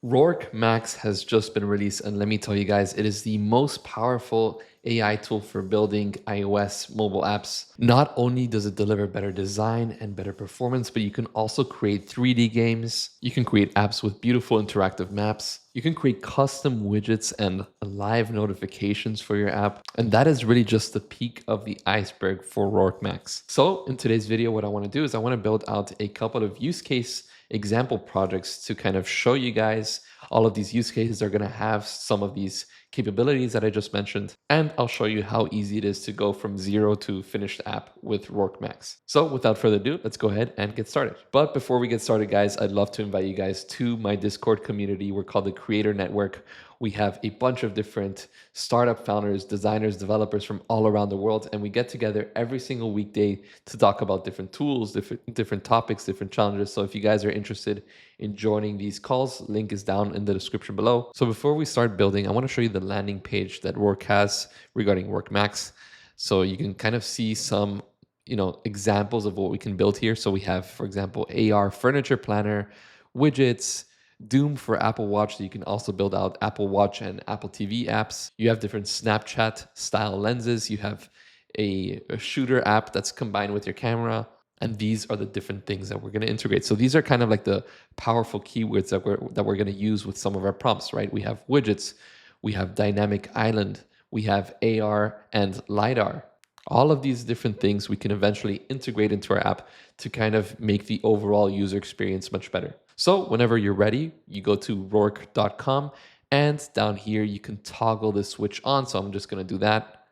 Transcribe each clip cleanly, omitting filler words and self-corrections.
Rork Max has just been released, and let me tell you guys, it is the most powerful AI tool for building iOS mobile apps. Not only does it deliver better design and better performance, but you can also create 3D games. You can create apps with beautiful interactive maps. You can create custom widgets and live notifications for your app. And that is really just the peak of the iceberg for Rork Max. So in today's video, what I want to do is I want to build out a couple of use case example projects to kind of show you guys all of these use cases are going to have some of these capabilities that I just mentioned. And I'll show you how easy it is to go from zero to finished app with Rork Max. So without further ado, let's go ahead and get started. But before we get started, guys, I'd love to invite you guys to my Discord community. We're called the Creator Network. We have a bunch of different startup founders, designers, developers from all around the world, and we get together every single weekday to talk about different tools, different topics, different challenges. So if you guys are interested in joining these calls, link is down in the description below. So before we start building, I want to show you the landing page that Rork has regarding Rork Max. So you can kind of see some examples of what we can build here. So we have, for example, AR furniture planner, widgets, Doom for Apple Watch, so you can also build out Apple Watch and Apple TV apps. You have different Snapchat style lenses. You have a shooter app that's combined with your camera. And these are the different things that we're going to integrate. So these are kind of like the powerful keywords that we're going to use with some of our prompts, right? We have widgets, we have dynamic island, we have AR and LiDAR. All of these different things we can eventually integrate into our app to kind of make the overall user experience much better. So whenever you're ready, you go to rork.com and down here you can toggle the switch on. So I'm just going to do that.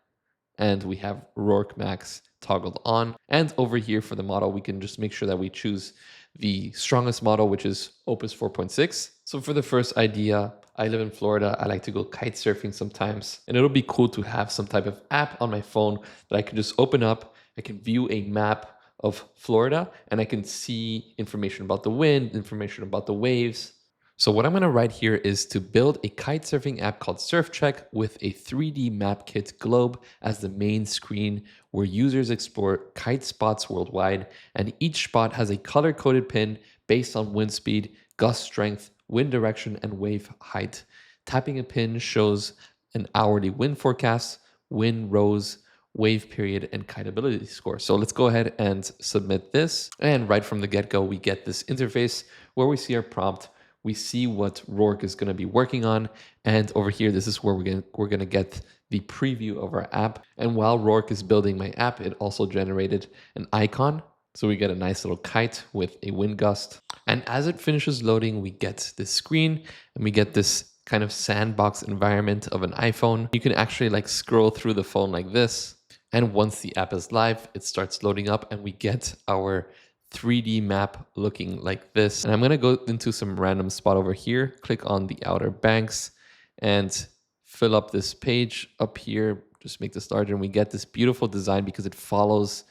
And we have Rork Max toggled on. And over here for the model, we can just make sure that we choose the strongest model, which is Opus 4.6. So for the first idea, I live in Florida. I like to go kite surfing sometimes. And it'll be cool to have some type of app on my phone that I can just open up. I can view a map of Florida and I can see information about the wind, information about the waves. So what I'm going to write here is to build a kite surfing app called SurfCheck with a 3D map kit globe as the main screen where users explore kite spots worldwide, and each spot has a color-coded pin based on wind speed, gust strength, wind direction, and wave height. Tapping a pin shows an hourly wind forecast, wind rose, wave period, and kiteability score. So let's go ahead and submit this. And right from the get-go, we get this interface where we see our prompt. We see what Rork is going to be working on. And over here, this is where we're going to get the preview of our app. And while Rork is building my app, it also generated an icon. So we get a nice little kite with a wind gust. And as it finishes loading, we get this screen and we get this kind of sandbox environment of an iPhone. You can actually like scroll through the phone like this. And once the app is live, it starts loading up and we get our 3D map looking like this. And I'm going to go into some random spot over here, click on the Outer Banks and fill up this page up here. Just make this larger and we get this beautiful design because it follows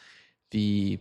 the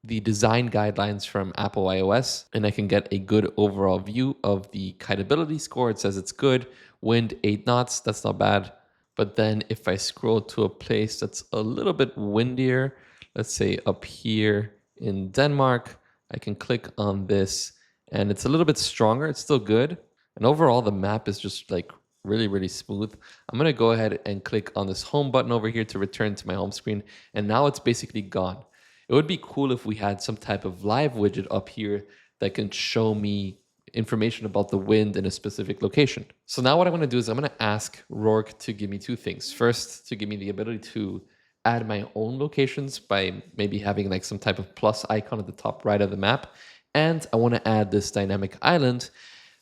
design guidelines from Apple iOS. And I can get a good overall view of the kiteability score. It says it's good. Wind 8 knots. That's not bad. But then if I scroll to a place that's a little bit windier, let's say up here in Denmark, I can click on this and it's a little bit stronger. It's still good. And overall, the map is just like really, really smooth. I'm going to go ahead and click on this home button over here to return to my home screen. And now it's basically gone. It would be cool if we had some type of live widget up here that can show me information about the wind in a specific location. So now what I'm going to do is I'm going to ask Rork to give me two things. First, to give me the ability to add my own locations by maybe having like some type of plus icon at the top right of the map. And I want to add this dynamic island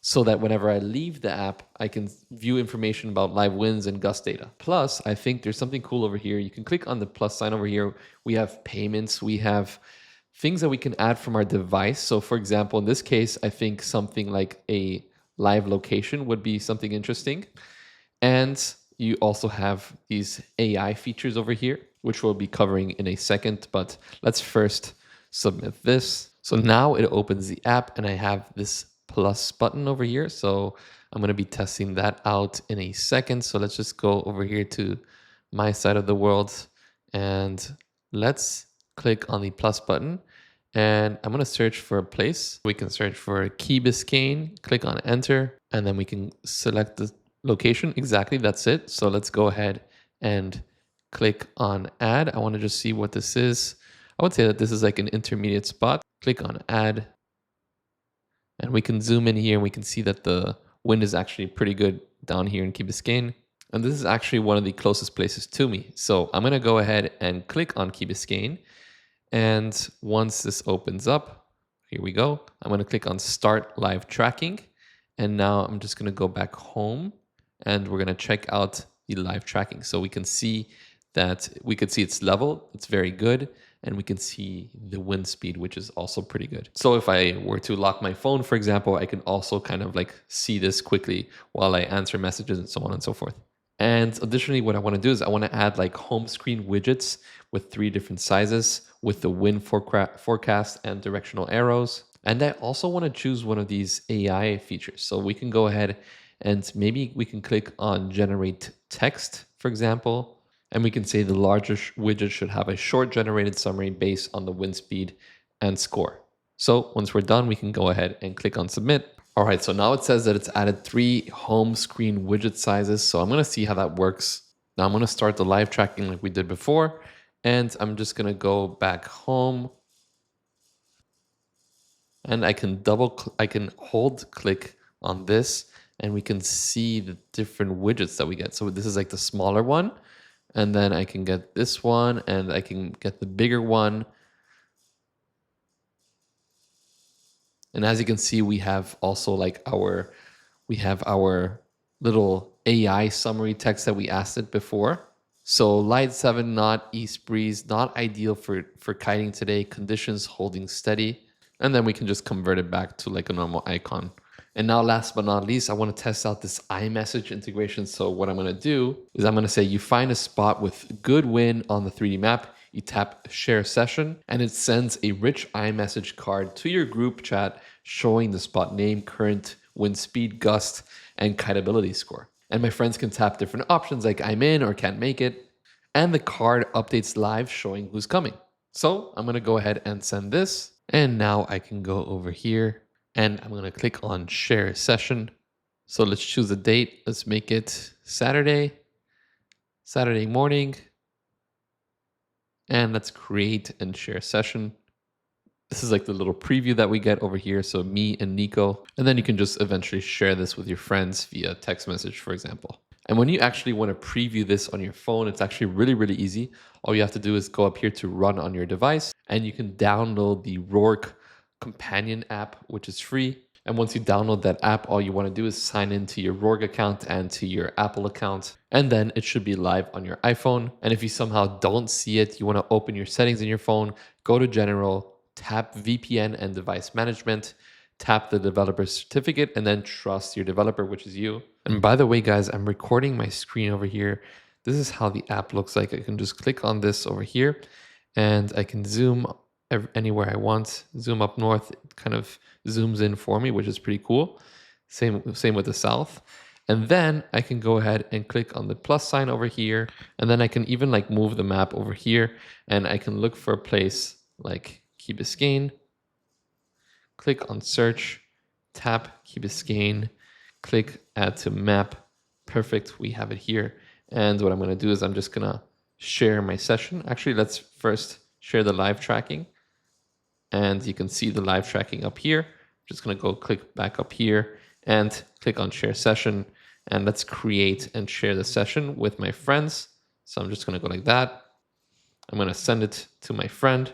so that whenever I leave the app, I can view information about live winds and gust data. Plus, I think there's something cool over here. You can click on the plus sign over here. We have payments. We have things that we can add from our device. So for example, in this case, I think something like a live location would be something interesting. And you also have these AI features over here, which we'll be covering in a second, but let's first submit this. So now it opens the app and I have this plus button over here. So I'm going to be testing that out in a second. So let's just go over here to my side of the world and let's click on the plus button. And I'm going to search for a place. We can search for Key Biscayne, click on enter, and then we can select the location. Exactly, that's it. So let's go ahead and click on add. I want to just see what this is. I would say that this is like an intermediate spot. Click on add, and we can zoom in here and we can see that the wind is actually pretty good down here in Key Biscayne. And this is actually one of the closest places to me. So I'm going to go ahead and click on Key Biscayne. And once this opens up, here we go. I'm going to click on start live tracking. And now I'm just going to go back home and we're going to check out the live tracking. So we can see that we could see its level. It's very good. And we can see the wind speed, which is also pretty good. So if I were to lock my phone, for example, I can also kind of like see this quickly while I answer messages and so on and so forth. And additionally, what I want to do is I want to add like home screen widgets with 3 different sizes with the wind forecast and directional arrows. And I also want to choose one of these AI features. So we can go ahead and maybe we can click on generate text, for example. And we can say the larger widget should have a short generated summary based on the wind speed and score. So once we're done, we can go ahead and click on submit. All right, so now it says that it's added 3 home screen widget sizes. So I'm going to see how that works. Now I'm going to start the live tracking like we did before. And I'm just going to go back home. And I can hold click on this and we can see the different widgets that we get. So this is like the smaller one. And then I can get this one and I can get the bigger one. And as you can see, we have also like our little AI summary text that we asked it before. So light 7 knot, east breeze, not ideal for kiting today, conditions holding steady. And then we can just convert it back to like a normal icon. And now last but not least, I want to test out this iMessage integration. So what I'm going to do is I'm going to say you find a spot with good wind on the 3D map, you tap share session, and it sends a rich iMessage card to your group chat showing the spot name, current wind speed, gust, and kiteability score. And my friends can tap different options like I'm in or can't make it. And the card updates live showing who's coming. So I'm going to go ahead and send this. And now I can go over here and I'm going to click on share session. So let's choose a date. Let's make it Saturday morning. And let's create and share session. This is like the little preview that we get over here. So me and Nico. And then you can just eventually share this with your friends via text message, for example. And when you actually want to preview this on your phone, it's actually really, really easy. All you have to do is go up here to run on your device and you can download the Rork companion app, which is free. And once you download that app, all you want to do is sign into your Rork account and to your Apple account. And then it should be live on your iPhone. And if you somehow don't see it, you want to open your settings in your phone, go to General, tap VPN and device management, tap the developer certificate, and then trust your developer, which is you. And by the way, guys, I'm recording my screen over here. This is how the app looks like. I can just click on this over here and I can zoom anywhere I want. Zoom up north, it kind of zooms in for me, which is pretty cool. Same with the south. And then I can go ahead and click on the plus sign over here. And then I can even like move the map over here and I can look for a place like Key Biscayne. Click on search, tap Key Biscayne, click add to map. Perfect, we have it here. And what I'm going to do is I'm just going to share my session. Actually, let's first share the live tracking. And you can see the live tracking up here. I'm just going to go click back up here and click on share session. And let's create and share the session with my friends. So I'm just going to go like that. I'm going to send it to my friend.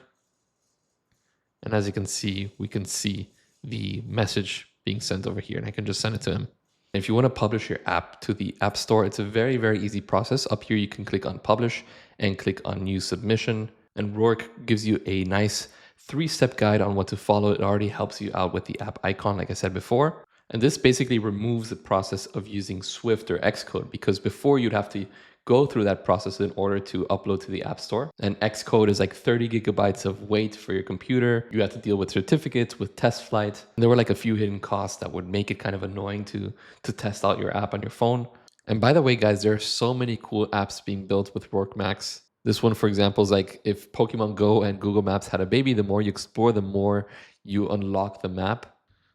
And as you can see, we can see the message being sent over here and I can just send it to him. If you want to publish your app to the App Store, it's a very, very easy process. Up here, you can click on publish and click on new submission. And Rork gives you a nice 3-step guide on what to follow. It already helps you out with the app icon, like I said before. And this basically removes the process of using Swift or Xcode, because before you'd have to go through that process in order to upload to the App Store. And Xcode is like 30 gigabytes of weight for your computer. You have to deal with certificates, with test flight. And there were like a few hidden costs that would make it kind of annoying to test out your app on your phone. And by the way, guys, there are so many cool apps being built with Rork Max. This one, for example, is like if Pokemon Go and Google Maps had a baby, the more you explore, the more you unlock the map.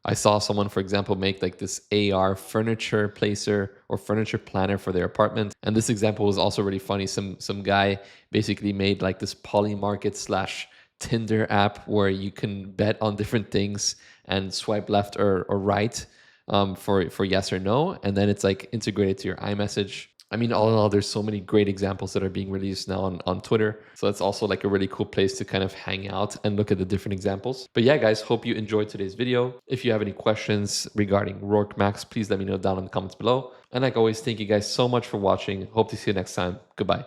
I saw someone, for example, make like this AR furniture placer or furniture planner for their apartment. And this example was also really funny. Some guy basically made like this Polymarket slash Tinder app where you can bet on different things and swipe left or right for yes or no. And then it's like integrated to your iMessage. I mean, all in all, there's so many great examples that are being released now on Twitter. So it's also like a really cool place to kind of hang out and look at the different examples. But yeah, guys, hope you enjoyed today's video. If you have any questions regarding Rork Max, please let me know down in the comments below. And like always, thank you guys so much for watching. Hope to see you next time. Goodbye.